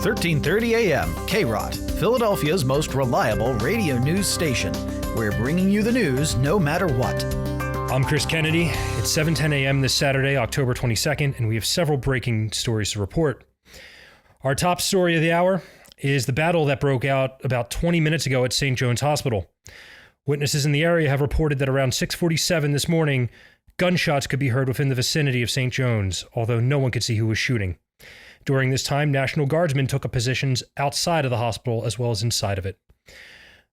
1330 AM, KROT, Philadelphia's most reliable radio news station. We're bringing you the news no matter what. I'm Chris Kennedy. It's 7:10 a.m. this Saturday, October 22nd, and we have several breaking stories to report. Our top story of the hour is the battle that broke out about 20 minutes ago at St. Joan's Hospital. Witnesses in the area have reported that around 6:47 this morning, gunshots could be heard within the vicinity of St. John's, although no one could see who was shooting. During this time, National Guardsmen took up positions outside of the hospital as well as inside of it.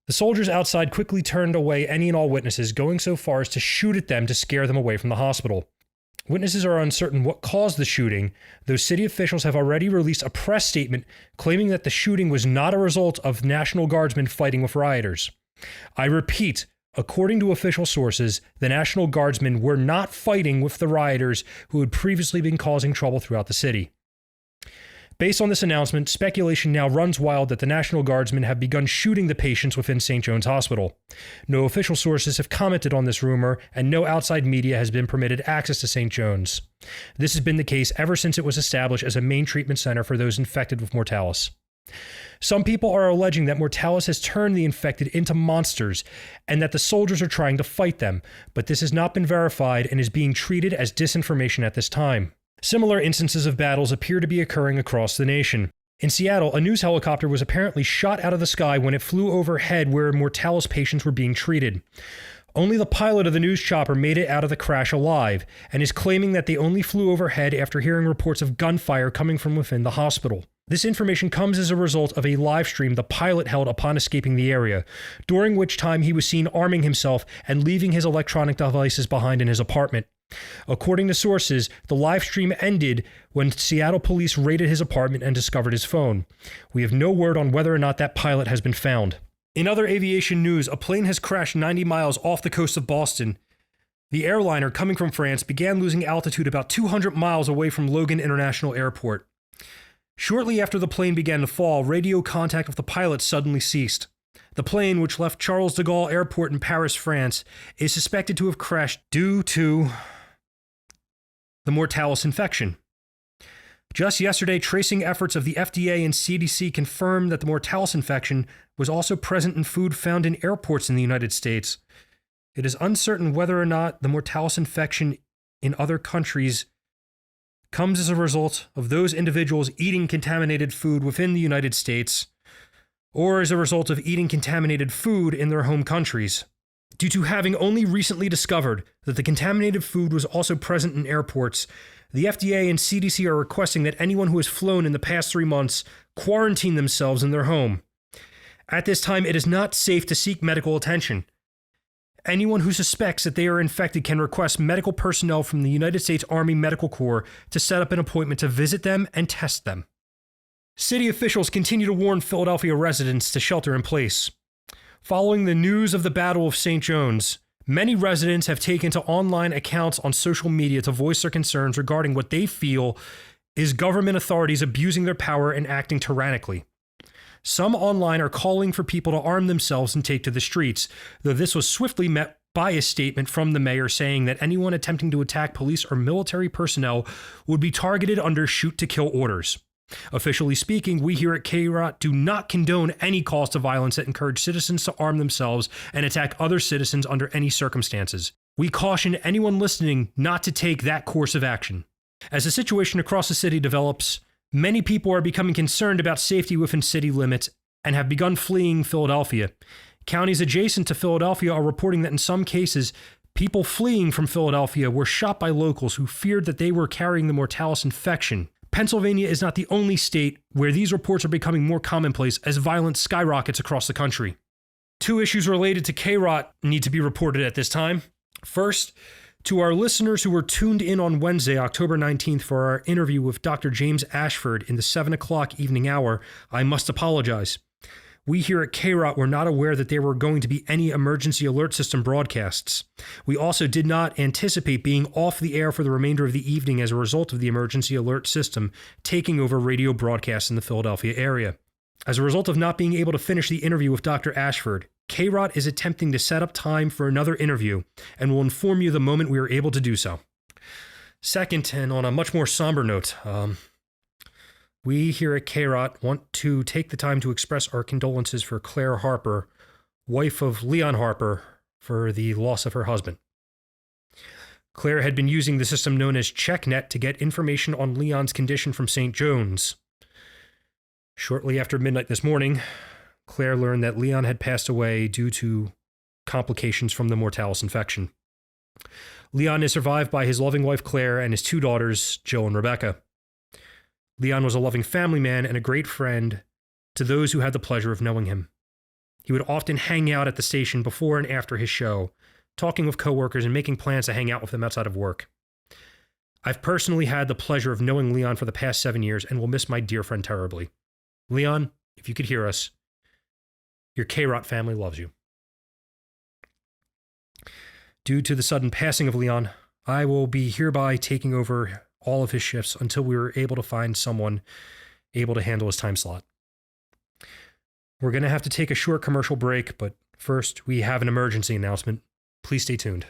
The soldiers outside quickly turned away any and all witnesses, going so far as to shoot at them to scare them away from the hospital. Witnesses are uncertain what caused the shooting, though city officials have already released a press statement claiming that the shooting was not a result of National Guardsmen fighting with rioters. I repeat, according to official sources, the National Guardsmen were not fighting with the rioters who had previously been causing trouble throughout the city. Based on this announcement, speculation now runs wild that the National Guardsmen have begun shooting the patients within St. John's Hospital. No official sources have commented on this rumor, and no outside media has been permitted access to St. John's. This has been the case ever since it was established as a main treatment center for those infected with mortalis. Some people are alleging that mortalis has turned the infected into monsters and that the soldiers are trying to fight them, but this has not been verified and is being treated as disinformation at this time. Similar instances of battles appear to be occurring across the nation. In Seattle, a news helicopter was apparently shot out of the sky when it flew overhead where mortalis patients were being treated. Only the pilot of the news chopper made it out of the crash alive and is claiming that they only flew overhead after hearing reports of gunfire coming from within the hospital. This information comes as a result of a live stream the pilot held upon escaping the area, during which time he was seen arming himself and leaving his electronic devices behind in his apartment. According to sources, the live stream ended when Seattle police raided his apartment and discovered his phone. We have no word on whether or not that pilot has been found. In other aviation news, a plane has crashed 90 miles off the coast of Boston. The airliner, coming from France, began losing altitude about 200 miles away from Logan International Airport. Shortly after the plane began to fall, radio contact with the pilot suddenly ceased. The plane, which left Charles de Gaulle Airport in Paris, France, is suspected to have crashed due to the mortalis infection. Just yesterday, tracing efforts of the FDA and CDC confirmed that the mortalis infection was also present in food found in airports in the United States. It is uncertain whether or not the mortalis infection in other countries comes as a result of those individuals eating contaminated food within the United States, or as a result of eating contaminated food in their home countries. Due to having only recently discovered that the contaminated food was also present in airports, the FDA and CDC are requesting that anyone who has flown in the past 3 months quarantine themselves in their home. At this time, it is not safe to seek medical attention. Anyone who suspects that they are infected can request medical personnel from the United States Army Medical Corps to set up an appointment to visit them and test them. City officials continue to warn Philadelphia residents to shelter in place. Following the news of the Battle of St. John's, many residents have taken to online accounts on social media to voice their concerns regarding what they feel is government authorities abusing their power and acting tyrannically. Some online are calling for people to arm themselves and take to the streets, though this was swiftly met by a statement from the mayor saying that anyone attempting to attack police or military personnel would be targeted under shoot-to-kill orders. Officially speaking, we here at KROT do not condone any calls to violence that encourage citizens to arm themselves and attack other citizens under any circumstances. We caution anyone listening not to take that course of action. As the situation across the city develops, many people are becoming concerned about safety within city limits and have begun fleeing Philadelphia. Counties adjacent to Philadelphia are reporting that in some cases, people fleeing from Philadelphia were shot by locals who feared that they were carrying the mortalis infection. Pennsylvania is not the only state where these reports are becoming more commonplace as violence skyrockets across the country. 2 issues related to KROT need to be reported at this time. First, to our listeners who were tuned in on Wednesday, October 19th for our interview with Dr. James Ashford in the 7 o'clock evening hour, I must apologize. We here at KROT were not aware that there were going to be any emergency alert system broadcasts. We also did not anticipate being off the air for the remainder of the evening as a result of the emergency alert system taking over radio broadcasts in the Philadelphia area. As a result of not being able to finish the interview with Dr. Ashford, KROT is attempting to set up time for another interview and will inform you the moment we are able to do so. Second, and on a much more somber note, We here at KROT want to take the time to express our condolences for Claire Harper, wife of Leon Harper, for the loss of her husband. Claire had been using the system known as CheckNet to get information on Leon's condition from St. Joan's. Shortly after midnight this morning, Claire learned that Leon had passed away due to complications from the mortalis infection. Leon is survived by his loving wife Claire and his two daughters, Jill and Rebecca. Leon was a loving family man and a great friend to those who had the pleasure of knowing him. He would often hang out at the station before and after his show, talking with coworkers and making plans to hang out with them outside of work. I've personally had the pleasure of knowing Leon for the past 7 years and will miss my dear friend terribly. Leon, if you could hear us, your KROT family loves you. Due to the sudden passing of Leon, I will be hereby taking over all of his shifts until we were able to find someone able to handle his time slot. We're going to have to take a short commercial break, but first we have an emergency announcement. Please stay tuned.